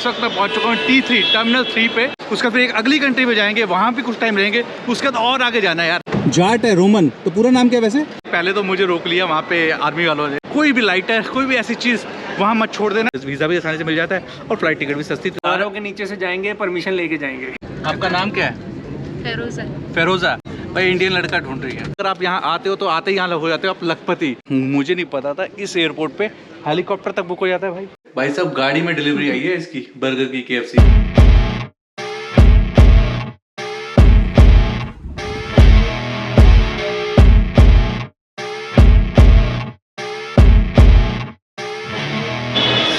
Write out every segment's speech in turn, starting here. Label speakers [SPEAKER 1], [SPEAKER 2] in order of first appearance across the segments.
[SPEAKER 1] इस वक्त मैं पहुंच चुका हूँ T3 टर्मिनल 3 पे। उसका फिर एक अगली कंट्री में जाएंगे, वहाँ भी कुछ टाइम रहेंगे, उसके बाद और आगे जाना है यार।
[SPEAKER 2] जाट है रोमन, तो पूरा नाम क्या है वैसे?
[SPEAKER 1] पहले तो मुझे रोक लिया वहाँ पे आर्मी वालों ने। कोई भी लाइटर, कोई भी ऐसी चीज़ वहाँ मत छोड़ देना। वीज़ा भी आसानी से मिल जाता है और फ्लाइट टिकट भी सस्ती।
[SPEAKER 3] तारों के नीचे से जाएंगे, परमिशन लेके जाएंगे।
[SPEAKER 1] आपका नाम क्या है?
[SPEAKER 4] फेरोजा।
[SPEAKER 1] फेरोजा। भाई इंडियन लड़का ढूंढ रही है। अगर आप यहाँ आते हो तो आते ही यहाँ हो जाते हो आप लखपति। मुझे नहीं पता था इस एयरपोर्ट पे हेलीकॉप्टर तक बुक हो जाता है भाई। भाई साहब गाड़ी में डिलीवरी आई है इसकी, बर्गर की, KFC।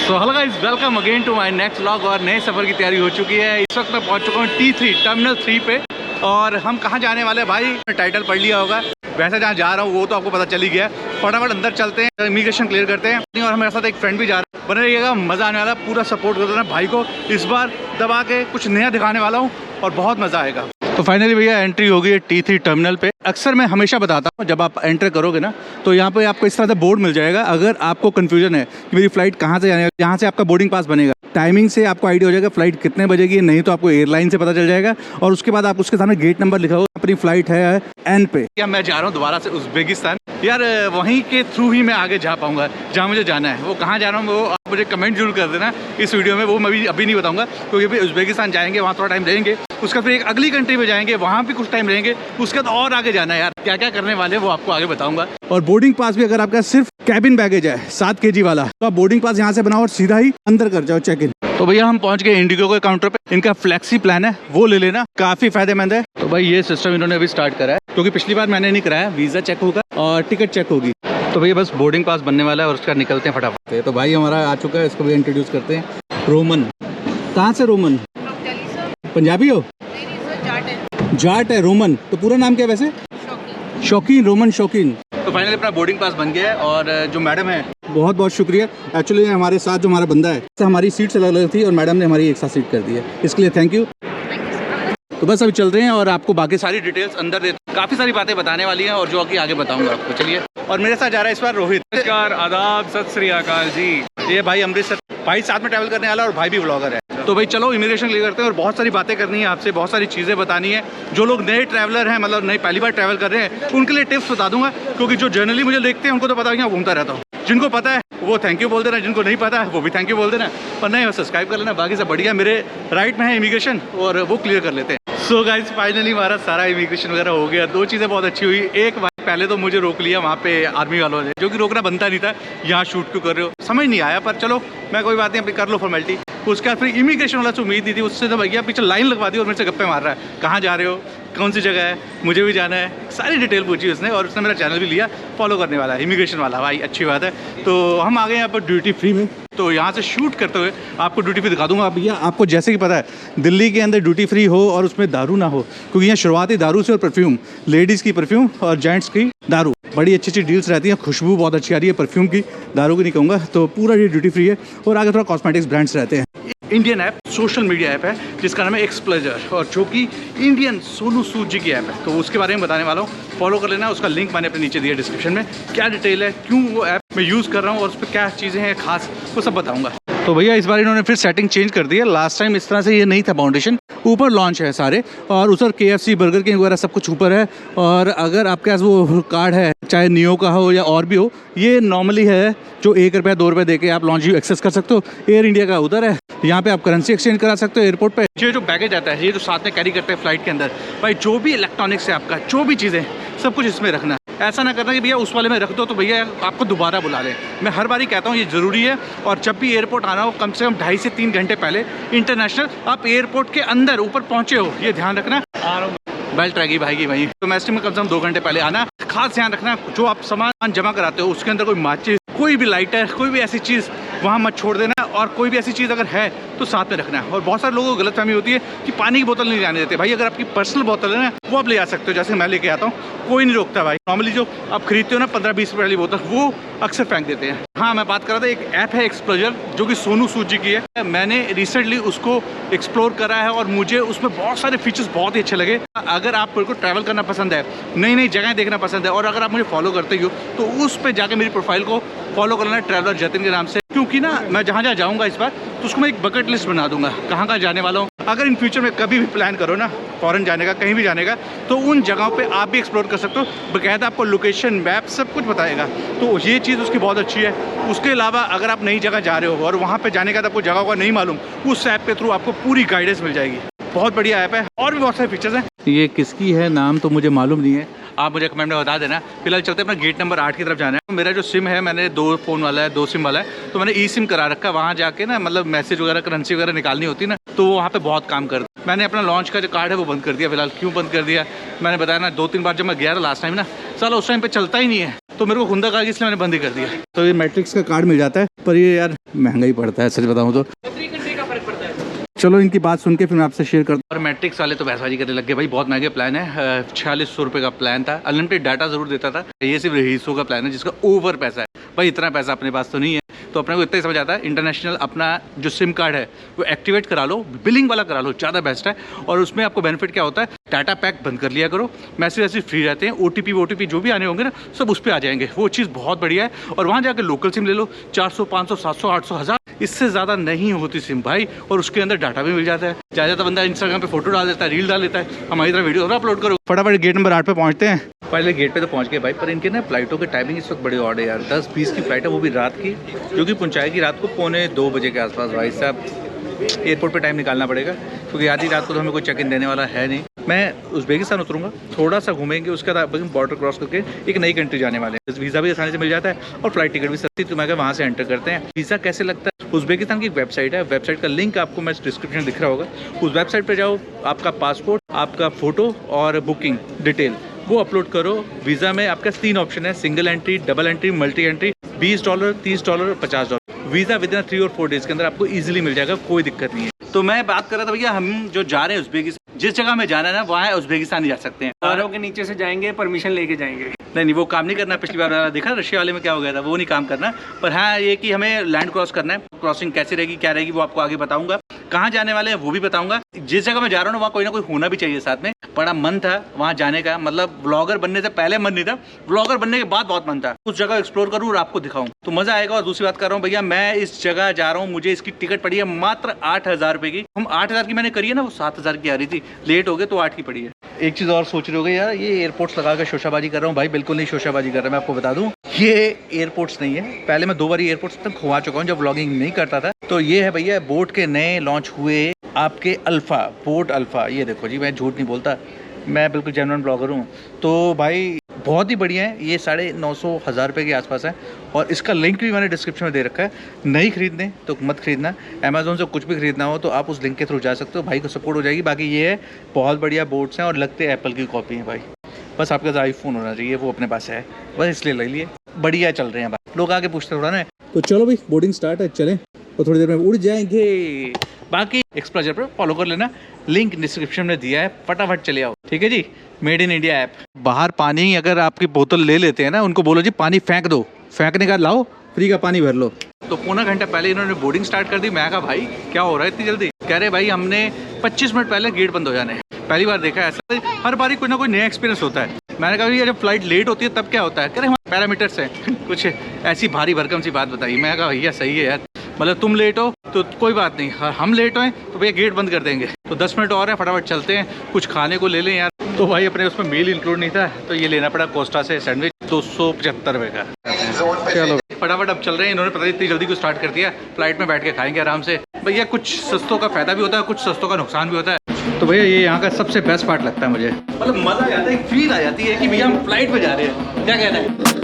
[SPEAKER 1] तो hello guys, welcome again to my next vlog. और नए सफ़र की तैयारी हो चुकी है। इस वक्त मैं पहुंच चुका हूँ T3 टर्मिनल 3 पे। और हम कहाँ जाने वाले हैं भाई, टाइटल पढ़ लिया होगा। वैसे जहाँ जा रहा हूँ वो तो आपको पता चल ही गया। फटाफट अंदर चलते हैं, इमिग्रेशन क्लियर करते हैं। और हमारे साथ एक फ्रेंड भी जा रहा है। बने रहिएगा, मज़ा आने वाला। पूरा सपोर्ट कर देना भाई को। इस बार दबा के कुछ नया दिखाने वाला हूँ और बहुत मज़ा आएगा। तो फाइनली भैया एंट्री हो गई है T3 टर्मिनल पे। अक्सर मैं हमेशा बताता हूँ जब आप एंटर करोगे ना, तो यहाँ पे आपको इस तरह से बोर्ड मिल जाएगा। अगर आपको कंफ्यूजन है कि मेरी फ्लाइट कहाँ से जाने, यहाँ से आपका बोर्डिंग पास बनेगा। टाइमिंग से आपको आइडिया हो जाएगा फ्लाइट कितने बजेगी, नहीं तो आपको एयरलाइन से पता चल जाएगा। और उसके बाद आप उसके सामने गेट नंबर लिखा होगा, अपनी फ्लाइट है N पे। या मैं जा रहा हूँ दोबारा से उज़्बेकिस्तान। यार वहीं के थ्रू ही मैं आगे जा पाऊँगा जहाँ मुझे जाना है। वो कहाँ जा रहा हूँ वो आप मुझे कमेंट जरूर कर देना इस वीडियो में। वो मैं अभी नहीं बताऊँगा, क्योंकि अभी उज़्बेकिस्तान जाएंगे, वहाँ थोड़ा टाइम रहेंगे। उसका फिर एक अगली कंट्री में जाएंगे, वहाँ भी कुछ टाइम रहेंगे। उसके बाद और आगे जाना है यार। क्या क्या करने वाले हैं वो आपको आगे बताऊंगा। और बोर्डिंग पास भी अगर आपका सिर्फ कैबिन बैगेज है 7 kg वाला, तो आप बोर्डिंग पास यहाँ से बनाओ और सीधा ही अंदर कर जाओ चेक इन। तो भैया हम पहुंच गए इंडिगो के काउंटर पे। इनका फ्लेक्सी प्लान है, वो ले लेना, काफी फायदेमंद है। तो भाई ये सिस्टम इन्होंने अभी स्टार्ट करा है, क्योंकि पिछली बार मैंने नहीं कराया। वीजा चेक होगा और टिकट चेक होगी। तो भैया बस बोर्डिंग पास बनने वाला है और उसका निकलते हैं फटाफट। तो भाई हमारा आ चुका है, इसको भी इंट्रोड्यूस करते हैं। रोमन, कहाँ से रोमन? पंजाबी हो? जाट है रोमन, तो पूरा नाम क्या है वैसे? शौकीन, रोमन शौकीन। तो फाइनली अपना बोर्डिंग पास बन गया है। और जो मैडम है, बहुत बहुत शुक्रिया। एक्चुअली हमारे साथ जो हमारा बंदा है, हमारी सीट्स अलग अलग थी और मैडम ने हमारी एक साथ सीट कर दी है, इसके लिए थैंक यू। तो बस अभी चल रहे हैं और आपको बाकी सारी डिटेल्स अंदर देते हैं। काफ़ी सारी बातें बताने वाली हैं और जो कि आगे बताऊंगा आपको। चलिए। और मेरे साथ जा रहा है इस बार रोहित।
[SPEAKER 3] नमस्कार, आदाब, सत श्री अकाल जी।
[SPEAKER 1] ये भाई अमृतसर, भाई साथ में ट्रैवल करने वाला और भाई भी व्लॉगर है। तो भाई चलो इमिग्रेशन क्लियर करते हैं और बहुत सारी बातें करनी है आपसे, बहुत सारी चीज़ें बतानी है। जो लोग नए ट्रैवलर हैं, मतलब नए पहली बार ट्रैवल कर रहे हैं, उनके लिए टिप्स बता दूंगा। क्योंकि जो जनरली मुझे देखते हैं उनको तो पता है कि मैं घूमता रहता हूँ। जिनको पता है वो थैंक यू बोल देना, जिनको नहीं पता है वो भी थैंक यू बोल देना, और नहीं वो सब्सक्राइब कर लेना। बाकी सब बढ़िया। मेरे राइट में है इमिग्रेशन और वो क्लियर कर लेते हैं। सो गाइस फाइनली हमारा सारा इमिग्रेशन वगैरह हो गया। 2 चीज़ें बहुत अच्छी हुई। एक, पहले तो मुझे रोक लिया वहाँ पे आर्मी वालों ने, जो कि रोकना बनता नहीं था। यहाँ शूट क्यों कर रहे हो समझ नहीं आया, पर चलो मैं कोई बात नहीं, अपनी कर लो फॉर्मेलिटी। उसके बाद फिर इमिग्रेशन वाला से उम्मीद नहीं थी, उससे तो भैया पीछे लाइन लगवा दी और मेरे से गप्पे मार रहा है, कहाँ जा रहे हो, कौन सी जगह है, मुझे भी जाना है। सारी डिटेल पूछी उसने और उसने मेरा चैनल भी लिया, फॉलो करने वाला है, इमिग्रेशन वाला। भाई अच्छी बात है। तो हम आ गए यहाँ पर ड्यूटी फ्री में। तो यहाँ से शूट करते हुए आपको ड्यूटी फ्री दिखा दूंगा। भैया आपको जैसे कि पता है दिल्ली के अंदर ड्यूटी फ्री हो और उसमें दारू ना हो, क्योंकि यहाँ शुरुआती दारू से और परफ्यूम, लेडीज़ की परफ्यूम और जेंट्स की दारू, बड़ी अच्छी अच्छी डील्स रहती हैं। खुशबू बहुत अच्छी आ रही है परफ्यूम की, दारू की नहीं कहूँगा। तो पूरा ये ड्यूटी फ्री है। और आगे थोड़ा कॉस्मेटिक्स ब्रांड्स रहते हैं। Indian app, social media app है जिसका नाम है एक्सप्लेजर, और जो कि इंडियन सोनू सूद जी की ऐप है। तो उसके बारे में बताने वाला हूँ, फॉलो कर लेना। उसका लिंक मैंने अपने नीचे दिया डिस्क्रिप्शन में। क्या डिटेल है, क्यों वो ऐप मैं यूज़ कर रहा हूँ और उस पर क्या चीज़ें हैं खास, वो सब बताऊँगा। तो भैया इस बार इन्होंने फिर सेटिंग चेंज कर दी है। लास्ट टाइम इस तरह से ये नहीं था, फाउंडेशन ऊपर लॉन्च है सारे, और उधर KFC, बर्गर किंग वगैरह सब कुछ ऊपर है। और अगर आपके पास वो कार्ड है, चाहे नियो का हो या और भी हो, ये नॉर्मली है जो 1 रुपया 2 रुपये देके आप लॉन्च एक्सेस कर सकते हो। एयर इंडिया का उधर है, यहाँ पे आप करेंसी एक्सचेंज करा सकते हो एयरपोर्ट पे। ये जो बैगेज आता है, ये जो साथ में कैरी करते हैं फ्लाइट के अंदर, भाई जो भी इलेक्ट्रॉनिक्स है आपका, जो भी चीज़ें, सब कुछ इसमें रखना। ऐसा ना करना कि भैया उस वाले में रख दो तो भैया आपको दोबारा बुला लें। मैं हर बारी कहता हूँ ये ज़रूरी है। और जब भी एयरपोर्ट आना हो, कम से कम 2.5 से 3 घंटे पहले इंटरनेशनल आप एयरपोर्ट के अंदर ऊपर पहुँचे हो, ये ध्यान रखना। बेल्ट रहेगी भाई की वहीं। डोमेस्टिक में कम से कम 2 घंटे पहले आना। खास ध्यान रखना, जो आप सामान जमा कराते हो उसके अंदर कोई माचिस, कोई भी लाइटर, कोई भी ऐसी चीज़ वहाँ मत छोड़ देना। और कोई भी ऐसी चीज़ अगर है तो साथ में रखना है। और बहुत सारे लोगों को गलतफहमी होती है कि पानी की बोतल नहीं जाने देते। भाई अगर आपकी पर्सनल बोतल है ना, वो आप ले आ सकते हो, जैसे मैं लेके आता हूँ, कोई नहीं रोकता भाई। नॉर्मली जो आप खरीदते हो ना 15-20 रुपये वाली बोतल, वो अक्सर फेंक देते हैं। हाँ, मैं बात कर रहा था, एक ऐप है एक्सप्लोजर, जो कि सोनू सूद जी की है। मैंने रिसेंटली उसको एक्सप्लोर करा है और मुझे उसमें बहुत सारे फीचर्स बहुत ही अच्छे लगे। अगर आपको ट्रैवल करना पसंद है, नई नई जगह देखना पसंद है, और अगर आप मुझे फॉलो करते हो तो उस पर जाके मेरी प्रोफाइल को फॉलो कर लेना, ट्रैवलर जतिन के नाम से। क्योंकि ना मैं जहाँ जहाँ जाऊँगा इस बार तो उसको मैं एक बकेट लिस्ट बना दूंगा, कहाँ कहाँ जाने वाला हूँ। अगर इन फ्यूचर में कभी भी प्लान करो ना फॉरेन जाने का, कहीं भी जाने का, तो उन जगहों पे आप भी एक्सप्लोर कर सकते हो। बकायदा आपको लोकेशन मैप सब कुछ बताएगा, तो ये चीज़ उसकी बहुत अच्छी है। उसके अलावा अगर आप नई जगह जा रहे हो और वहाँ पे जाने का आपको जगह का नहीं मालूम, उस ऐप के थ्रू आपको पूरी गाइडेंस मिल जाएगी। बहुत बढ़िया ऐप है और भी बहुत सारे फीचर्स हैं। ये किसकी है नाम तो मुझे मालूम नहीं है, आप मुझे कमेंट में बता देना। फिलहाल चलते हैं अपना गेट नंबर 8 की तरफ जाना है। मेरा जो सिम है, मैंने 2 फ़ोन वाला है, 2 सिम वाला है, तो मैंने ई सिम करा रखा है। वहाँ जाके ना मतलब मैसेज वगैरह करेंसी वगैरह निकालनी होती है ना, तो वहाँ पे बहुत काम करता है। मैंने अपना लॉन्च का जो कार्ड है वो बंद कर दिया। फिलहाल क्यों बंद कर दिया मैंने बताया ना, 2-3 बार जब मैं गया था लास्ट टाइम ना, साला उस टाइम पे चलता ही नहीं है, तो मेरे को खुंदा कहा कि इसलिए मैंने बंद ही कर दिया। तो ये मैट्रिक्स का कार्ड मिल जाता है, पर ये यार महंगा ही पड़ता है सच बताऊँ तो। चलो इनकी बात सुन के फिर मैं आपसे शेयर करता हूँ। और मैट्रिक्स वाले तो बहसबाजी करने लग गए भाई, बहुत महंगे प्लान है। 4600 रुपये का प्लान था, अनलिमिटेड डाटा जरूर देता था। ये सिर्फ रईसों का प्लान है जिसका ओवर पैसा है भाई। इतना पैसा अपने पास तो नहीं है, तो अपने को इतना ही समझ आता है इंटरनेशनल अपना जो सिम कार्ड है वो एक्टिवेट करा लो, बिलिंग वाला करा लो, ज़्यादा बेस्ट है। और उसमें आपको बेनिफिट क्या होता है, डाटा पैक बंद कर लिया करो, मैसेज वैसेज फ्री रहते हैं, OTP जो भी आने होंगे ना सब उस पर आ जाएंगे, वो चीज़ बहुत बढ़िया है। और वहाँ जाकर लोकल सिम ले लो, 400, 500, 700, 800, 1000, इससे ज़्यादा नहीं होती सिम भाई। और उसके अंदर डाटा भी मिल जाता है। ज़्यादा बंदा इंस्टाग्राम पे फोटो डाल देता है, रील डाल देता है, हमारी तरह वीडियो अपलोड करो। फटाफट गेट नंबर 8 पे पहुँचते हैं। पहले गेट पे तो पहुँच गए भाई, पर इनके ना फ्लाइटों के टाइमिंग इस वक्त बड़े ऑड है यार। 10-20 की फ्लाइट है, वो भी रात की, जो कि पहुँचाएगी रात को 1:45 बजे के आसपास। भाई साहब एयरपोर्ट पे टाइम निकालना पड़ेगा, क्योंकि आधी रात को तो हमें कोई चेक इन देने वाला है नहीं। मैं उज़्बेकिस्तान उतरूंगा, थोड़ा सा घूमेंगे, उसके बाद बॉर्डर क्रॉस करके एक नई कंट्री जाने वाले हैं। वीज़ा भी आसानी से मिल जाता है और फ्लाइट टिकट भी सस्ती, तो मैं वहाँ से एंटर करते हैं। वीज़ा कैसे लगता है, उज़्बेकिस्तान की एक वेबसाइट है, वेबसाइट का लिंक आपको मैं डिस्क्रिप्शन दिख रहा होगा। उस वेबसाइट पर जाओ, आपका पासपोर्ट, आपका फ़ोटो और बुकिंग डिटेल वो अपलोड करो। वीज़ा में आपका 3 ऑप्शन है, single entry, double entry, multi entry. $20, $30, $50। Visa within 3 और 4 डेज़ के अंदर आपको ईजिली मिल जाएगा, कोई दिक्कत नहीं है। तो मैं बात कर रहा था भैया, हम जो जा रहे हैं उज़्बेकिस्तान, जिस जगह में जाना है ना वहाँ उज़्बेकिस्तान ही जा सकते हैं।
[SPEAKER 3] तारों के नीचे से जाएंगे, परमिशन लेके जाएंगे।
[SPEAKER 1] नहीं, वो काम नहीं करना। पिछली बार देखा रशिया वाले में क्या हो गया था, वो नहीं काम करना। पर हाँ ये कि हमें लैंड क्रॉस करना है। क्रॉसिंग कैसी रहेगी, क्या रहेगी, वो आपको आगे बताऊंगा। कहाँ जाने वाले हैं वो भी बताऊंगा। जिस जगह मैं जा रहा हूँ ना वहाँ कोई ना कोई होना भी चाहिए साथ में। बड़ा मन था वहाँ जाने का, मतलब व्लॉगर बनने से पहले मन नहीं था, व्लॉगर बनने के बाद बहुत मन था उस जगह एक्सप्लोर करूँ और आपको दिखाऊं, तो मजा आएगा। और दूसरी बात कर रहा हूँ भैया, मैं इस जगह जा रहा हूँ, मुझे इसकी टिकट पड़ी है मात्र 8000 रुपये की। हम 8000 की मैंने करी है ना, वो 7000 की आ रही थी, लेट हो गए तो 8 की पड़ी है। एक चीज़ और सोच रहे हो गए यार, ये एयरपोर्ट्स लगा कर शोशाबाजी कर रहा हूँ भाई, बिल्कुल नहीं शोशाबाजी कर रहा। मैं आपको बता दूँ ये एयरपोर्ट्स नहीं है। पहले मैं 2 बार एयरपोर्ट्स तक खुआ चुका हूँ जब व्लॉगिंग नहीं करता था। तो ये है भैया बोट के नए लॉन्च हुए आपके अल्फ़ा, बोट अल्फ़ा। ये देखो जी, मैं झूठ नहीं बोलता, मैं बिल्कुल जेन्युइन ब्लॉगर हूँ। तो भाई बहुत ही बढ़िया है ये, 950-1000 रुपये के आसपास है। और इसका लिंक भी मैंने डिस्क्रिप्शन में दे रखा है। नहीं खरीदने तो मत खरीदना, अमेज़ोन से कुछ भी खरीदना हो तो आप उस लिंक के थ्रू जा सकते हो, भाई को सपोर्ट हो जाएगी। बाकी ये है बहुत बढ़िया बोट्स हैं और लगते एप्पल की कॉपी हैं भाई। बस आपके पास आईफोन होना चाहिए, वो अपने पास है, बस इसलिए ले लिए। बढ़िया चल रहे हैं भाई, लोग आगे पूछते थोड़ा ना।
[SPEAKER 2] तो चलो भाई बोर्डिंग स्टार्ट है, चलें तो थोड़ी देर में उड़ जाएंगे।
[SPEAKER 1] बाकी एक्सप्लोजर पर फॉलो कर लेना, लिंक डिस्क्रिप्शन में दिया है, फटाफट चले आओ, ठीक है जी। Made in India app. बाहर पानी अगर आपकी बोतल ले लेते हैं ना, उनको बोलो जी पानी फेंक दो, फेंकने का लाओ, फ्री का पानी भर लो। तो पौना घंटा पहले इन्होंने बोर्डिंग स्टार्ट कर दी। मैं कहा भाई क्या हो रहा है इतनी जल्दी, कह रहे भाई हमने 25 मिनट पहले गेट बंद हो जाने हैं। पहली बार देखा है ऐसा, हर बारी कोई ना कोई नया एक्सपीरियंस होता है। मैंने कहा भैया जब फ्लाइट लेट होती है तब क्या होता है, कह रहे हमारे पैरामीटर्स हैं कुछ ऐसी भारी भरकम सी बात बताई। मैं कहा भैया सही है यार, मतलब तुम लेट हो तो कोई बात नहीं, हम लेट हों तो भैया गेट बंद कर देंगे। तो 10 मिनट और है, फटाफट चलते हैं, कुछ खाने को ले लें यार। तो भाई अपने उसमें मील इंक्लूड नहीं था, तो ये लेना पड़ा कोस्टा से सैंडविच 275 रुपये का। चलो फटाफट अब चल रहे हैं। इन्होंने पता नहीं इतनी जल्दी को स्टार्ट कर दिया, फ्लाइट में बैठ के खाएंगे आराम से। भैया कुछ सस्तों का फ़ायदा भी होता है, कुछ सस्तों का नुकसान भी होता है। तो भैया ये यहाँ का सबसे बेस्ट पार्ट लगता है मुझे, मतलब मज़ा आ जाता है, एक फील आ जाती है कि भैया हम फ्लाइट में जा रहे हैं। क्या कहना है?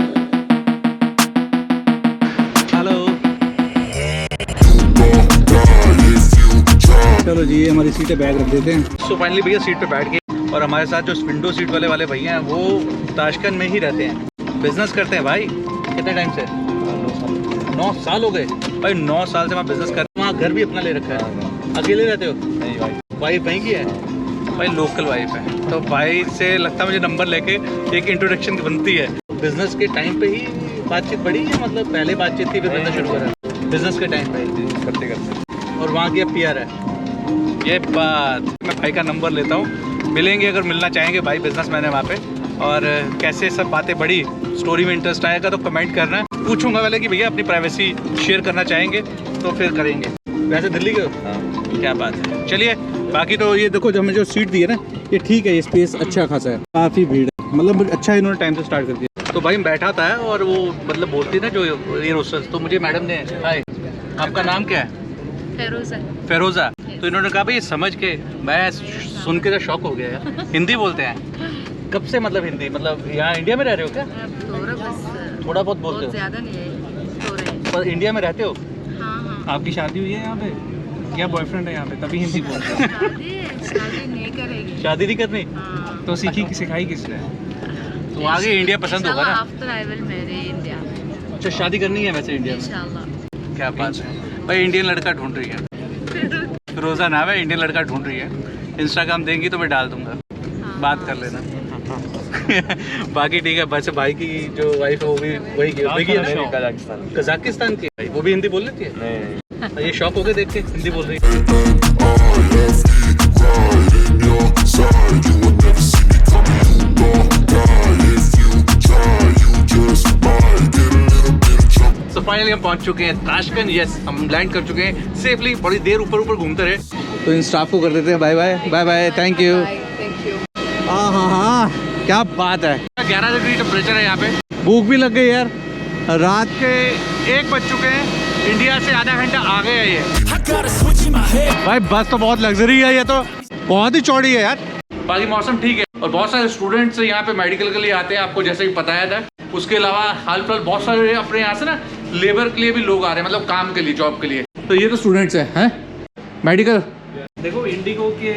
[SPEAKER 2] चलो जी ये हमारी सीटें बैग रख देते हैं।
[SPEAKER 1] सो फाइनली भैया सीट पे बैठ गए और हमारे साथ जो विंडो सीट वाले भैया हैं वो ताशकंद में ही रहते हैं, बिजनेस करते हैं भाई। कितने टाइम से? 9 साल हो गए भाई। 9 साल से वहाँ बिजनेस करते हैं। वहाँ घर भी अपना ले रखा है। अकेले रहते हो? नहीं भाई, वाइफ वहीं की है भाई, लोकल वाइफ है। तो भाई से लगता है मुझे नंबर लेके एक इंट्रोडक्शन बनती है। बिजनेस के टाइम पे ही बातचीत बढ़ी है, मतलब पहले बातचीत थी फिर बिजनेस शुरू करा बिजनेस के टाइम पे करते करते। और वहाँ की अब PR है। ये बात, मैं भाई का नंबर लेता हूँ, मिलेंगे अगर मिलना चाहेंगे भाई, बिजनेसमैन है वहाँ पे। और कैसे सब बातें बढ़ी, स्टोरी में इंटरेस्ट आएगा तो कमेंट करना। पूछूंगा पहले कि भैया अपनी प्राइवेसी शेयर करना चाहेंगे तो फिर करेंगे। वैसे दिल्ली के हो? क्या बात है। चलिए बाकी तो ये देखो, जो हमें जो सीट दी है ना, ये ठीक है, ये स्पेस अच्छा खासा है, काफ़ी भीड़ है, मतलब अच्छा इन्होंने टाइम से स्टार्ट कर दिया। तो भाई बैठा था और वो मतलब बोलती ना जो ये रोस्टर्स, तो मुझे मैडम ने, हाय आपका नाम क्या है?
[SPEAKER 4] फेरोजा।
[SPEAKER 1] फेरोज़ा। तो इन्होंने कहा भाई समझ के, मैं सुन के तो शॉक हो गया यार, हिंदी बोलते हैं। कब से मतलब हिंदी, मतलब यहाँ इंडिया में रह रहे हो क्या?
[SPEAKER 4] थोड़ा बस,
[SPEAKER 1] थोड़ा बहुत बोलते हो?
[SPEAKER 4] ज़्यादा नहीं है, थोड़ा है।
[SPEAKER 1] पर इंडिया में रहते हो?
[SPEAKER 4] हाँ हाँ।
[SPEAKER 3] आपकी शादी हुई है यहाँ पे? क्या बॉयफ्रेंड है यहाँ पे, तभी हिंदी बोल रहे हैं?
[SPEAKER 4] शादी नहीं करेगी।
[SPEAKER 1] शादी नहीं करनी?
[SPEAKER 4] हाँ।
[SPEAKER 3] तो सिखाई किसने?
[SPEAKER 1] तो आगे इंडिया पसंद होगा ना?
[SPEAKER 4] After I will marry India.
[SPEAKER 1] अच्छा शादी करनी है वैसे इंडिया में?
[SPEAKER 4] इंशाल्लाह।
[SPEAKER 1] क्या बात है भाई, इंडियन लड़का ढूंढ रही है। फिरोज़ा नाम है, इंडियन लड़का ढूंढ रही है। इंस्टाग्राम देंगी तो मैं डाल दूंगा, बात कर लेना। बाकी ठीक है। वैसे भाई की जो वाइफ है वो भी वही की
[SPEAKER 3] कजाकिस्तान।
[SPEAKER 1] कजाकिस्तान की भाई, वो भी हिंदी बोल लेती है? ये शौक हो गए देख के हिंदी बोल रही है। तो फाइनली हम पहुंच चुके हैं ताशकंद। यस, हम लैंड कर चुके हैं सेफली। बड़ी देर ऊपर ऊपर घूमते रहे, तो इन स्टाफ को कर देते हैं bye bye bye bye, thank you.
[SPEAKER 4] Thank you.
[SPEAKER 1] हाँ हाँ हाँ, क्या बात है। 11 डिग्री टेम्परेचर है यहाँ पे। भूख भी लग गई यार, रात के 1 बज चुके हैं, इंडिया से आधा घंटा आगे है ये। भाई बस तो बहुत लग्जरी है, ये तो बहुत ही चौड़ी है यार। बाकी मौसम ठीक है और बहुत सारे स्टूडेंट्स यहाँ पे मेडिकल के लिए आते हैं, आपको जैसे कि बताया था। उसके अलावा हाल फिलहाल बहुत सारे अपने यहाँ से ना लेबर के लिए भी लोग आ रहे हैं, मतलब काम के लिए, जॉब के लिए। तो ये तो स्टूडेंट्स हैं मेडिकल।
[SPEAKER 3] देखो इंडिगो के,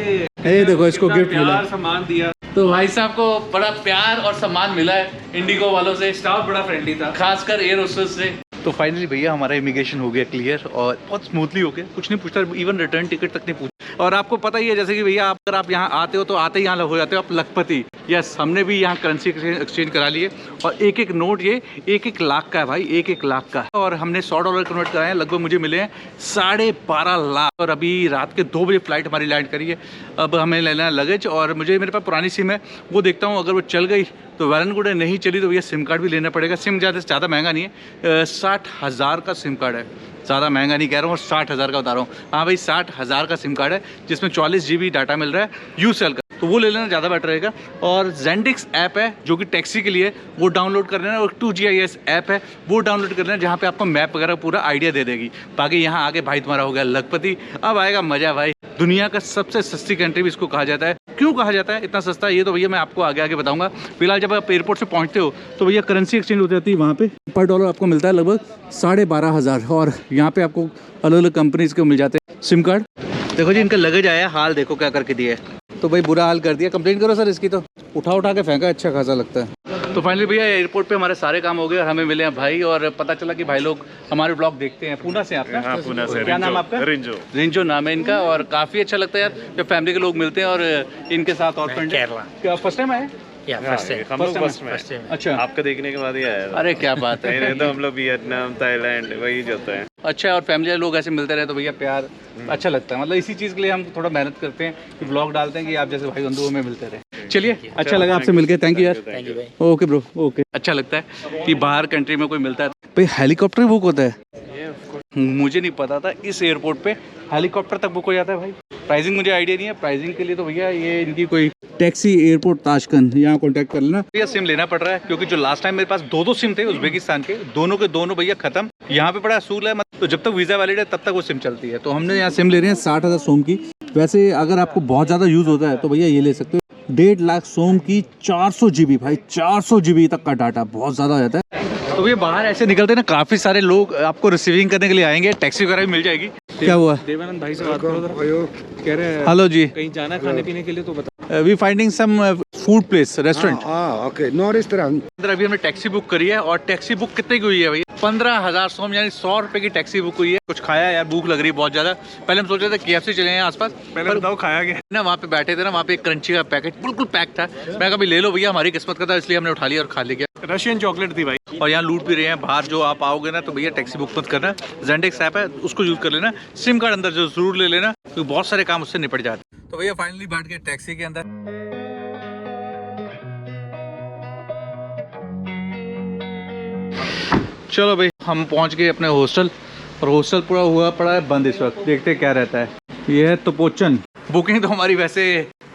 [SPEAKER 1] ये देखो इसको गिफ्ट मिला,
[SPEAKER 3] प्यार सम्मान दिया।
[SPEAKER 1] तो भाई साहब को बड़ा प्यार और सम्मान मिला है इंडिगो वालों से।
[SPEAKER 3] स्टाफ बड़ा फ्रेंडली था,
[SPEAKER 1] खासकर एयर होस्टेस से। तो फाइनली भैया हमारा इमिग्रेशन हो गया क्लियर और बहुत स्मूथली हो गया, कुछ नहीं पूछता, इवन रिटर्न टिकट तक नहीं पूछा। और आपको पता ही है जैसे कि भैया अगर आप यहाँ आते हो तो आते ही यहाँ हो जाते हो आप लखपति। यस, हमने भी यहाँ करेंसी एक्सचेंज करा लिए और एक एक नोट ये 1-1 लाख का है भाई, 1-1 लाख का। और हमने $100 कन्वर्ट कराए हैं, लगभग मुझे मिले हैं 12.5 लाख। और अभी रात के 2 बजे फ्लाइट हमारी लैंड करी है। अब हमें लेना है लगेज, और मुझे मेरे पास पुरानी सिम है, वो देखता हूँ अगर वो चल गई तो वैलन गुड है, नहीं चली तो भैया सिम कार्ड भी लेना पड़ेगा। सिम ज़्यादा महंगा नहीं है, 60,000 का सिम कार्ड है, ज़्यादा महंगा नहीं कह रहा हूँ, 60,000 का बता रहा हूँ। हाँ भाई 60,000 का सिम कार्ड है जिसमें 44 GB डाटा मिल रहा है यूसेल का, तो वो ले लेना ज़्यादा बेटर रहेगा। और Zendex ऐप है जो कि टैक्सी के लिए, वो डाउनलोड कर लेना। और 2GIS ऐप है, वो डाउनलोड कर लेना, जहाँ पे आपको मैप वगैरह पूरा आइडिया दे देगी। बाकी यहाँ आके भाई तुम्हारा हो गया लखपति, अब आएगा मज़ा भाई। दुनिया का सबसे सस्ती कंट्री भी इसको कहा जाता है। क्यों कहा जाता है इतना सस्ता, ये तो भैया मैं आपको आगे आगे बताऊंगा। फिलहाल जब आप एयरपोर्ट से पहुंचते हो तो भैया करेंसी एक्सचेंज हो जाती है वहाँ पे, पर डॉलर आपको मिलता है लगभग 12,500। और यहाँ पे आपको अलग अलग कंपनीज के मिल जाते हैं सिम कार्ड। देखो जी इनका लगेज आया, हाल देखो क्या करके दिया है। तो भाई बुरा हाल कर दिया, कंप्लेंट करो सर इसकी। तो उठा के फेंका, अच्छा खासा लगता है। तो फाइनली भैया एयरपोर्ट पे हमारे सारे काम हो गए और हमें मिले हैं भाई, और पता चला कि भाई लोग हमारे ब्लॉग देखते हैं। पूना से आपका?
[SPEAKER 5] हाँ, पूना से।
[SPEAKER 1] क्या नाम आपका? रिंजो नाम है इनका। और काफ़ी अच्छा लगता है यार जब फैमिली के लोग मिलते हैं और इनके साथ और फ्रेंड। क्या फर्स्ट टाइम आए?
[SPEAKER 5] हम लोग फर्स्ट में।
[SPEAKER 1] अच्छा,
[SPEAKER 5] आपका देखने के बाद ही आया।
[SPEAKER 1] अरे क्या बात है।
[SPEAKER 5] नहीं तो हम लोग वियतनाम, थाईलैंड वही जाते हैं।
[SPEAKER 1] अच्छा, और फैमिली लोग ऐसे मिलते रहे तो भैया प्यार अच्छा लगता है। मतलब इसी चीज़ के लिए हम थोड़ा मेहनत करते हैं कि ब्लॉग डालते हैं कि आप जैसे भाई बंधुओं में मिलते रहे। चलिए, अच्छा लगा आपसे मिलके, थैंक यू यार। Okay bro, okay. अच्छा लगता है कि बाहर कंट्री में कोई मिलता है। भाई हेलीकॉप्टर बुक होता है, मुझे नहीं पता था इस एयरपोर्ट पे हेलीकॉप्टर तक बुक हो जाता है भाई। प्राइसिंग मुझे आइडिया नहीं है, प्राइसिंग के लिए तो भैया ये इनकी कोई टैक्सी एयरपोर्ट ताशकंद, यहाँ कॉन्टैक्ट कर लेना। भैया सिम लेना पड़ रहा है क्योंकि जो लास्ट टाइम मेरे पास 2 सिम थे उज्बेकिस्तान के, दोनों के दोनों भैया खत्म। यहाँ पे बड़ा असूल है, तो जब तक वीज़ा वैलिड है तब तक वो सिम चलती है। तो हमने यहाँ सिम ले रहे हैं 60,000 सोम की। वैसे अगर आपको बहुत ज़्यादा यूज़ होता है तो भैया ये ले सकते हो, 1.5 लाख सोम की, 400 GB भाई, 400 GB तक का डाटा, बहुत ज़्यादा हो जाता है। तो ये बाहर ऐसे निकलते ना, काफ़ी सारे लोग आपको रिसीविंग करने के लिए आएंगे, टैक्सी वगैरह भी मिल जाएगी। क्या हुआ?
[SPEAKER 3] देवानंद भाई से बात करो, कह रहे हैं
[SPEAKER 1] हेलो जी,
[SPEAKER 3] कहीं जाना खाने पीने के लिए तो बता।
[SPEAKER 1] We finding some food place, restaurant.
[SPEAKER 6] Okay, no restaurant.
[SPEAKER 1] अभी हमने टैक्सी बुक करी है और टैक्सी बुक कितने की हुई है भैया? 15,000 सोम, यानी 100 रुपए की टैक्सी बुक हुई है। कुछ खाया यार, भूख लग रही है बहुत ज्यादा। पहले हम सोच रहे थे KFC चले हैं आसपास,
[SPEAKER 3] पहले बताओ खाया गया
[SPEAKER 1] ना। वहाँ पे बैठे थे ना, वहाँ पे एक क्रंची का पैकेट बिल्कुल पैक था। मैं कभी ले लो भैया, हमारी किस्मत का था, इसलिए हमने उठा लिया और खा लिया।
[SPEAKER 3] रशियन चॉकलेट थी भाई।
[SPEAKER 1] और यहाँ लूट भी रहे हैं बाहर। जो आप आओगे ना तो भैया टैक्सी बुक मत करना, Zendex ऐप है उसको यूज कर लेना, सिम कार्ड अंदर जो जरूर ले लेना क्योंकि बहुत सारे काम उससे निपट जाते हैं। तो भैया फाइनली बैठ गए टैक्सी के अंदर। चलो भाई हम पहुंच गए अपने हॉस्टल और हॉस्टल पूरा हुआ पड़ा है बंद इस वक्त। देखते हैं क्या रहता है। ये है तपोचन। बुकिंग तो हमारी वैसे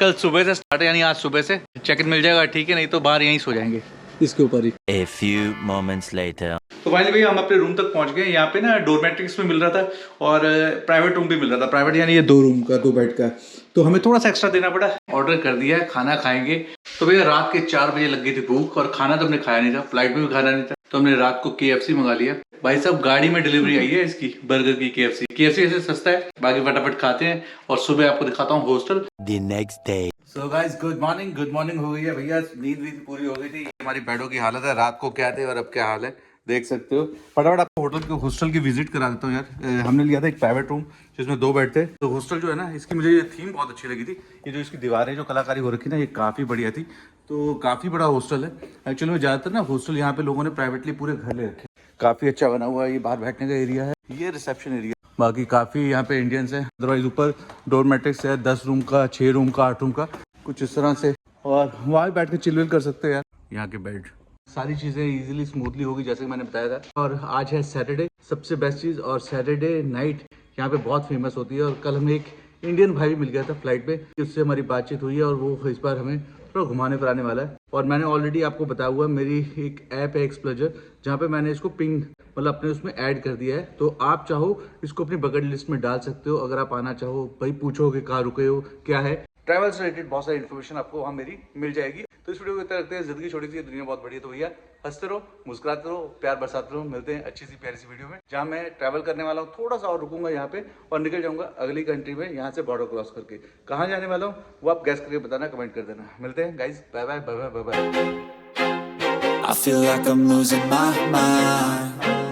[SPEAKER 1] कल सुबह से स्टार्ट है, यानी आज सुबह से चेक इन मिल जाएगा, ठीक है, नहीं तो बाहर यहीं सो जाएंगे इसके ऊपर ही।
[SPEAKER 7] A few moments later.
[SPEAKER 1] तो फाइनली भैया हम अपने रूम तक पहुंच गए। यहाँ पे ना डोरमेट्रिक्स में मिल रहा था और प्राइवेट रूम भी मिल रहा था। प्राइवेट यानी ये 2 रूम का 2 बेड का, तो हमें थोड़ा सा एक्स्ट्रा देना पड़ा। ऑर्डर कर दिया है, खाना खाएंगे। तो भैया रात के 4 बजे लग गई थी भूख और खाना तो हमने खाया नहीं था, फ्लाइट में भी खाना नहीं था, तो हमने रात को KFC मंगा लिया। भाई साहब गाड़ी में डिलीवरी आई है इसकी, बर्गर की KFC ऐसे सस्ता है। बाकी फटाफट खाते हैं और सुबह आपको दिखाता हूँ hostel.
[SPEAKER 7] The next day.
[SPEAKER 1] So guys good morning हो गई है भैया। नींद पूरी हो गई थी। हमारी बेडों की हालत है, रात को क्या थे और अब क्या हाल है देख सकते हो। फटाफट आपको हॉस्टल की विजिट करा देता हूँ यार। हमने लिया था एक प्राइवेट रूम जिसमें 2 बेड थे। तो हॉस्टल जो है ना, इसकी मुझे ये थीम बहुत अच्छी लगी थी। ये जो इसकी दीवारें जो कलाकारी हो रखी ना, ये काफ़ी बढ़िया थी। तो काफ़ी बड़ा हॉस्टल है एक्चुअली में। ज़्यादातर ना हॉस्टल यहाँ पे लोगों ने प्राइवेटली पूरे घर ले रखे। काफ़ी अच्छा बना हुआ है। ये बाहर बैठने का एरिया है, ये रिसेप्शन एरिया। बाकी काफ़ी यहाँ पे इंडियंस हैं। अदरवाइज ऊपर डोरमेट्रिक्स है 10 रूम का, 6 रूम का, 8 रूम का, कुछ इस तरह से। और वहाँ बैठ के चिल विल कर सकते हैं यार। यहाँ के बेड सारी चीज़ें इजीली स्मूथली होगी जैसे कि मैंने बताया था। और आज है सैटरडे, सबसे बेस्ट चीज़। और सैटरडे नाइट यहाँ पे बहुत फेमस होती है। और कल हमें एक इंडियन भाई भी मिल गया था फ्लाइट पे, उससे हमारी बातचीत हुई है और वो इस बार हमें थोड़ा घुमाने फिराने वाला है। और मैंने ऑलरेडी आपको बताया हुआ मेरी एक ऐप है एक्सप्लोजर, जहाँ पे मैंने इसको पिंग मतलब अपने उसमें ऐड कर दिया है। तो आप चाहो इसको अपनी बकेट लिस्ट में डाल सकते हो। अगर आप आना चाहो, भाई पूछोगे कहाँ रुके हो, क्या है, ट्रैवल से रिलेटेड बहुत सारी इन्फॉर्मेशन आपको वहाँ मेरी मिल जाएगी। तो इस वीडियो को इतना रखते हैं। जिंदगी छोटी सी, दुनिया बहुत बड़ी है। तो भैया हंसते रहो, मुस्कुराते रहो, प्यार बरसाते रहो। मिलते हैं अच्छी सी प्यारी सी वीडियो में, जहाँ मैं ट्रैवल करने वाला हूँ। थोड़ा सा और रुकूंगा यहाँ पे और निकल जाऊंगा अगली कंट्री में, यहाँ से बॉर्डर क्रॉस करके। कहाँ जाने वाला हूँ वो आप गैस करके बताना, कमेंट कर देना। मिलते हैं guys, bye bye bye bye bye bye.
[SPEAKER 8] I feel like I'm losing my mind.